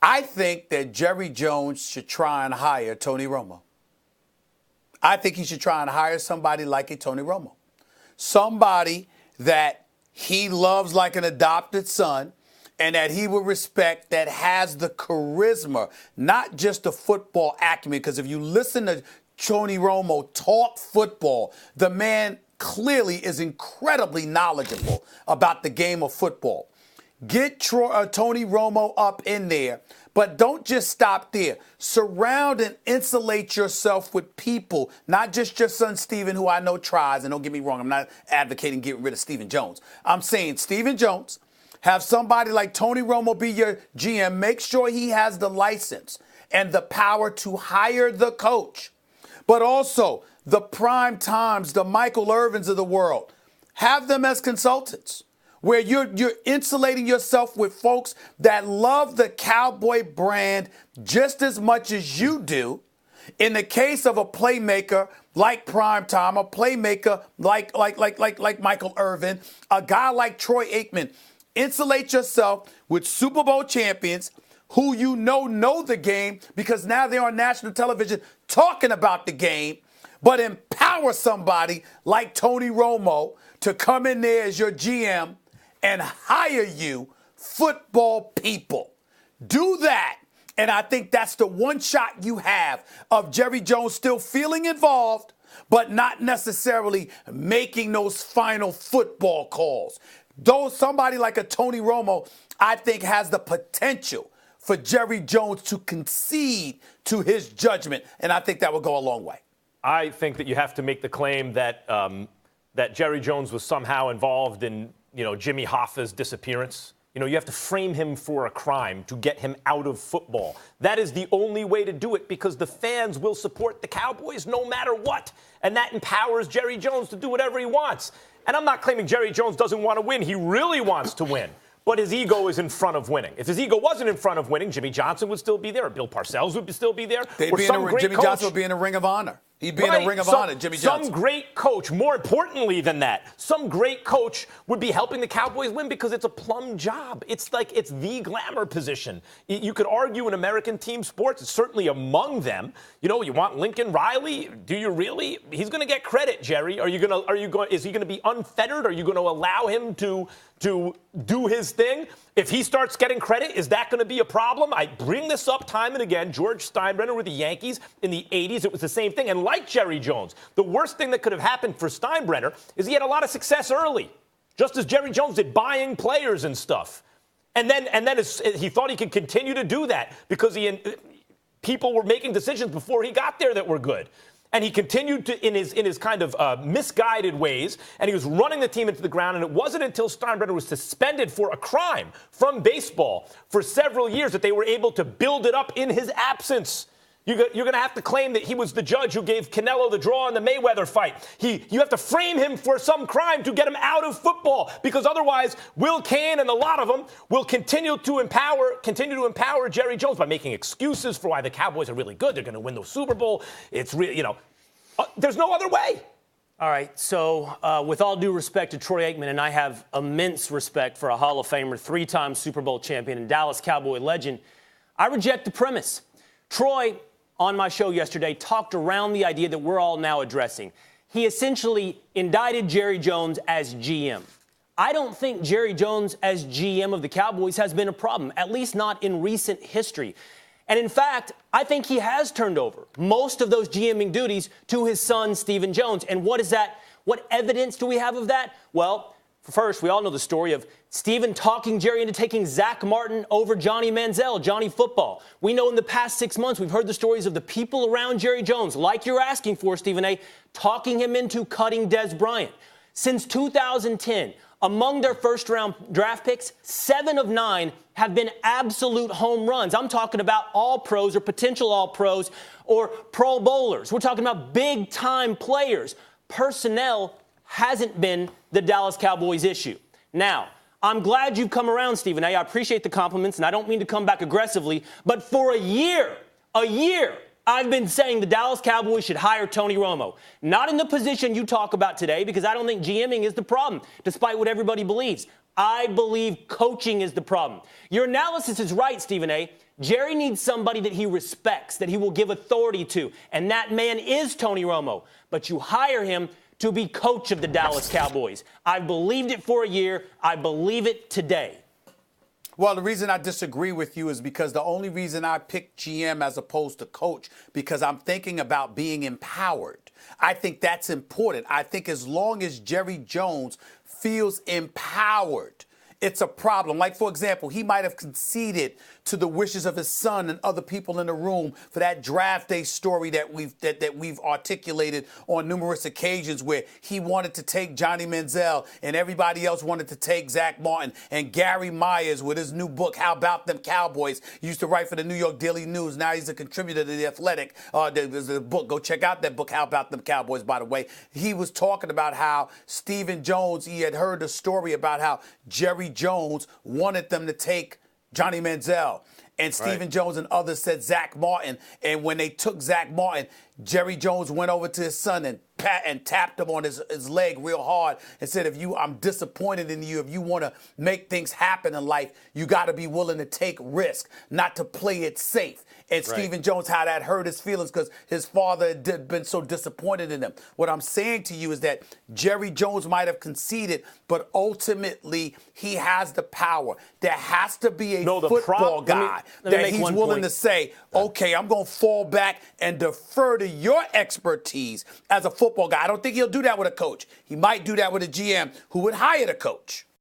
I think that Jerry Jones should try and hire Tony Romo. I think he should try and hire somebody like a Tony Romo. Somebody that he loves like an adopted son and that he would respect, that has the charisma, not just the football acumen. Because if you listen to Tony Romo talk football, the man clearly is incredibly knowledgeable about the game of football. Get Tony Romo up in there, but don't just stop there. Surround and insulate yourself with people, not just your son Stephen, who I know tries, and don't get me wrong, I'm not advocating getting rid of Stephen Jones. I'm saying Stephen Jones, have somebody like Tony Romo be your GM, make sure he has the license and the power to hire the coach, but also the prime times, the Michael Irvins of the world, have them as consultants, where you're insulating yourself with folks that love the Cowboy brand just as much as you do. In the case of a playmaker like Primetime, a playmaker like Michael Irvin, a guy like Troy Aikman, insulate yourself with Super Bowl champions who you know the game because now they're on national television talking about the game, but empower somebody like Tony Romo to come in there as your GM and hire you football people. Do that. And I think that's the one shot you have of Jerry Jones still feeling involved, but not necessarily making those final football calls. Though somebody like a Tony Romo, I think, has the potential for Jerry Jones to concede to his judgment. And I think that would go a long way. I think that you have to make the claim that that Jerry Jones was somehow involved in Jimmy Hoffa's disappearance. You have to frame him for a crime to get him out of football. That is the only way to do it because the fans will support the Cowboys no matter what. And that empowers Jerry Jones to do whatever he wants. And I'm not claiming Jerry Jones doesn't want to win. He really wants to win. But his ego is in front of winning. If his ego wasn't in front of winning, Jimmy Johnson would still be there, or Bill Parcells would still be there. Jimmy Johnson would be in the Ring of Honor. He'd be in the Ring of Honor, Jimmy Johnson. Some great coach, more importantly than that, some great coach would be helping the Cowboys win because it's a plum job. It's like it's the glamour position. You could argue in American team sports, it's certainly among them. You want Lincoln Riley? Do you really? He's going to get credit, Jerry. Is he going to be unfettered? Are you going to allow him to do his thing? If he starts getting credit, is that going to be a problem? I bring this up time and again. George Steinbrenner with the Yankees in the 80s, it was the same thing. And like Jerry Jones, the worst thing that could have happened for Steinbrenner is he had a lot of success early, just as Jerry Jones did, buying players and stuff. And then he thought he could continue to do that because people were making decisions before he got there that were good. And he continued to in his kind of misguided ways, and he was running the team into the ground. And it wasn't until Steinbrenner was suspended for a crime from baseball for several years that they were able to build it up in his absence. You're going to have to claim that he was the judge who gave Canelo the draw in the Mayweather fight. You have to frame him for some crime to get him out of football, because otherwise Will Cain and a lot of them will continue to empower Jerry Jones by making excuses for why the Cowboys are really good. They're going to win the Super Bowl. It's really, there's no other way. All right, so with all due respect to Troy Aikman, and I have immense respect for a Hall of Famer, three-time Super Bowl champion, and Dallas Cowboy legend, I reject the premise. Troy, on my show yesterday, talked around the idea that we're all now addressing. He essentially indicted Jerry Jones as GM. I don't think Jerry Jones as GM of the Cowboys has been a problem, at least not in recent history. And in fact, I think he has turned over most of those GMing duties to his son, Stephen Jones. And what is that? What evidence do we have of that? Well, first, we all know the story of Stephen talking Jerry into taking Zach Martin over Johnny Manziel, Johnny Football. We know in the past 6 months, we've heard the stories of the people around Jerry Jones, like you're asking for, Stephen A., talking him into cutting Dez Bryant. Since 2010, among their first-round draft picks, 7 of 9 have been absolute home runs. I'm talking about all-pros or potential all-pros or Pro Bowlers. We're talking about big-time players. Personnel hasn't been the Dallas Cowboys issue. Now, I'm glad you've come around, Stephen A. I appreciate the compliments, and I don't mean to come back aggressively, but for a year, I've been saying the Dallas Cowboys should hire Tony Romo. Not in the position you talk about today, because I don't think GMing is the problem, despite what everybody believes. I believe coaching is the problem. Your analysis is right, Stephen A. Jerry needs somebody that he respects, that he will give authority to, and that man is Tony Romo. But you hire him to be coach of the Dallas Cowboys. I've believed it for a year. I believe it today. Well, the reason I disagree with you is because the only reason I picked GM as opposed to coach, because I'm thinking about being empowered. I think that's important. I think as long as Jerry Jones feels empowered, it's a problem. Like, for example, he might have conceded to the wishes of his son and other people in the room for that draft day story that we've articulated on numerous occasions, where he wanted to take Johnny Manziel and everybody else wanted to take Zach Martin. And Gary Myers, with his new book, How About Them Cowboys, used to write for the New York Daily News. Now he's a contributor to The Athletic. There's a book. Go check out that book, How About Them Cowboys, by the way. He was talking about how Stephen Jones, he had heard the story about how Jerry Jones wanted them to take Johnny Manziel. And Stephen Jones and others said Zach Martin. And when they took Zach Martin, Jerry Jones went over to his son and tapped him on his leg real hard and said, I'm disappointed in you. If you want to make things happen in life, you got to be willing to take risk, not to play it safe. And Stephen Jones, how that hurt his feelings because his father had been so disappointed in him. What I'm saying to you is that Jerry Jones might have conceded, but ultimately he has the power. There has to be a football guy that he's willing to say, okay, I'm going to fall back and defer to your expertise as a football guy. I don't think he'll do that with a coach. He might do that with a GM who would hire the coach.